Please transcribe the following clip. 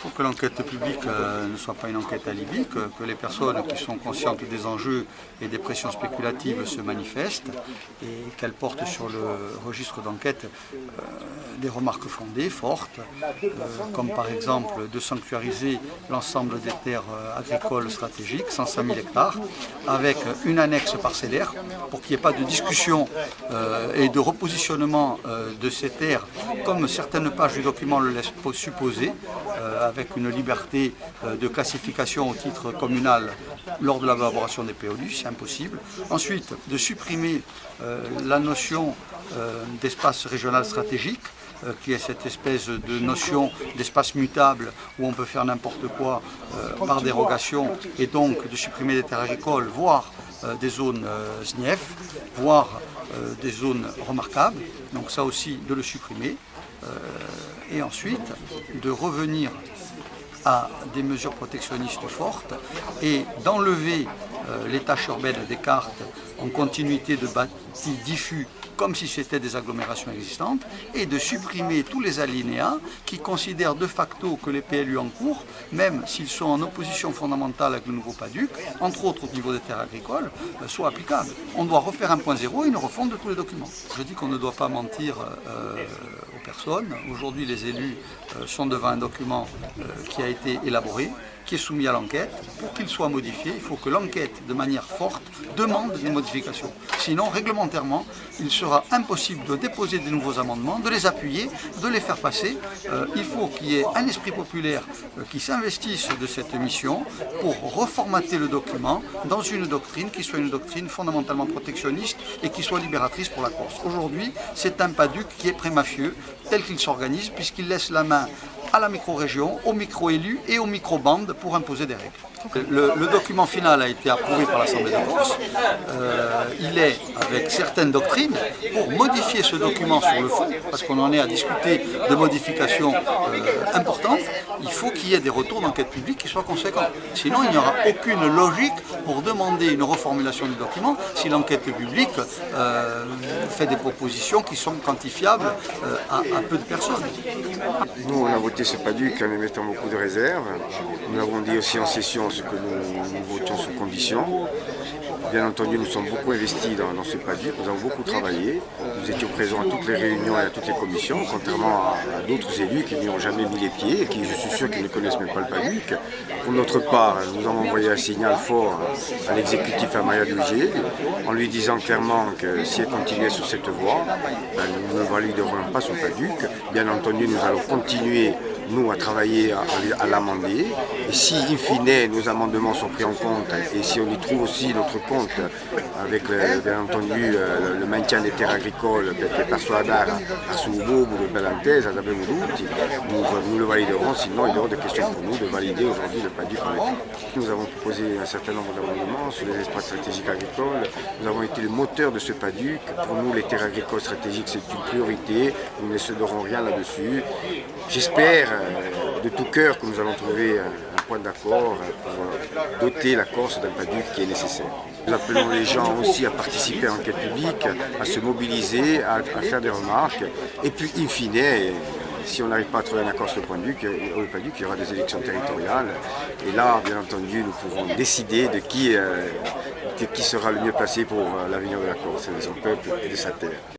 faut que l'enquête publique ne soit pas une enquête alibi, que les personnes qui sont conscientes des enjeux et des pressions spéculatives se manifestent et qu'elles portent sur le registre d'enquête des remarques fondées, fortes, comme par exemple de sanctuariser l'ensemble des terres agricoles stratégiques, 105 000 hectares, avec une annexe parcellaire pour qu'il n'y ait pas de discussion et de repositionnement de ces terres, comme certaines pages du document le laissent supposer, avec une liberté de classification au titre communal lors de l'élaboration des POLU, c'est impossible. Ensuite, de supprimer la notion d'espace régional stratégique, qui est cette espèce de notion d'espace mutable où on peut faire n'importe quoi par dérogation, et donc de supprimer des terres agricoles, voire des zones SNIEF, voire des zones remarquables, donc ça aussi de le supprimer, et ensuite de revenir à des mesures protectionnistes fortes et d'enlever les taches urbaines des cartes en continuité de bâtis diffus comme si c'était des agglomérations existantes, et de supprimer tous les alinéas qui considèrent de facto que les PLU en cours, même s'ils sont en opposition fondamentale avec le nouveau PADUC, entre autres au niveau des terres agricoles, soient applicables. On doit refaire un point zéro et une refonte de tous les documents. Je dis qu'on ne doit pas mentir aux personnes. Aujourd'hui, les élus sont devant un document qui a été élaboré, qui est soumis à l'enquête. Pour qu'il soit modifié, il faut que l'enquête, de manière forte, demande des modifications. Sinon, réglementairement, il sera impossible de déposer des nouveaux amendements, de les appuyer, de les faire passer. Il faut qu'il y ait un esprit populaire qui s'investisse de cette mission pour reformater le document dans une doctrine qui soit une doctrine fondamentalement protectionniste et qui soit libératrice pour la Corse. Aujourd'hui, c'est un PADUC qui est prémafieux, tel qu'il s'organise, puisqu'il laisse la main à la micro-région, aux micro-élus et aux micro-bandes pour imposer des règles. Le document final a été approuvé par l'Assemblée de Corse. Il est avec certaines doctrines pour modifier ce document sur le fond, parce qu'on en est à discuter de modifications importantes. Il faut qu'il y ait des retours d'enquête publique qui soient conséquents. Sinon, il n'y aura aucune logique pour demander une reformulation du document si l'enquête publique fait des propositions qui sont quantifiables à peu de personnes. Nous, on a voté ce PADUC en émettant beaucoup de réserves. Nous avons dit aussi en session ce que nous votions sous condition. Bien entendu, nous sommes beaucoup investis dans ce PADUC, nous avons beaucoup travaillé. Nous étions présents à toutes les réunions et à toutes les commissions, contrairement à d'autres élus qui n'y ont jamais mis les pieds et qui, je suis sûr, qu'ils ne connaissent même pas le PADUC. Pour notre part, nous avons envoyé un signal fort à l'exécutif à Maria Dugé, en lui disant clairement que si elle continuait sur cette voie, nous ne validerons pas son PADUC. Bien entendu, nous allons continuer nous à travailler à l'amender, et si in fine nos amendements sont pris en compte et si on y trouve aussi notre compte avec bien entendu le maintien des terres agricoles par Soadar à Soubo ou le Belantès à Zabemoulouti, nous le validerons, sinon il y aura des questions pour nous de valider aujourd'hui le PADUC en l'état. Nous avons proposé un certain nombre d'amendements sur les espaces stratégiques agricoles. Nous avons été le moteur de ce PADUC. Pour nous, les terres agricoles stratégiques, c'est une priorité. Nous ne céderons rien là-dessus. J'espère de tout cœur que nous allons trouver un point d'accord pour doter la Corse d'un PADUC qui est nécessaire. Nous appelons les gens aussi à participer à l'enquête publique, à se mobiliser, à faire des remarques. Et puis, in fine, si on n'arrive pas à trouver un accord sur le PADUC, il y aura des élections territoriales. Et là, bien entendu, nous pourrons décider de qui sera le mieux placé pour l'avenir de la Corse, de son peuple et de sa terre.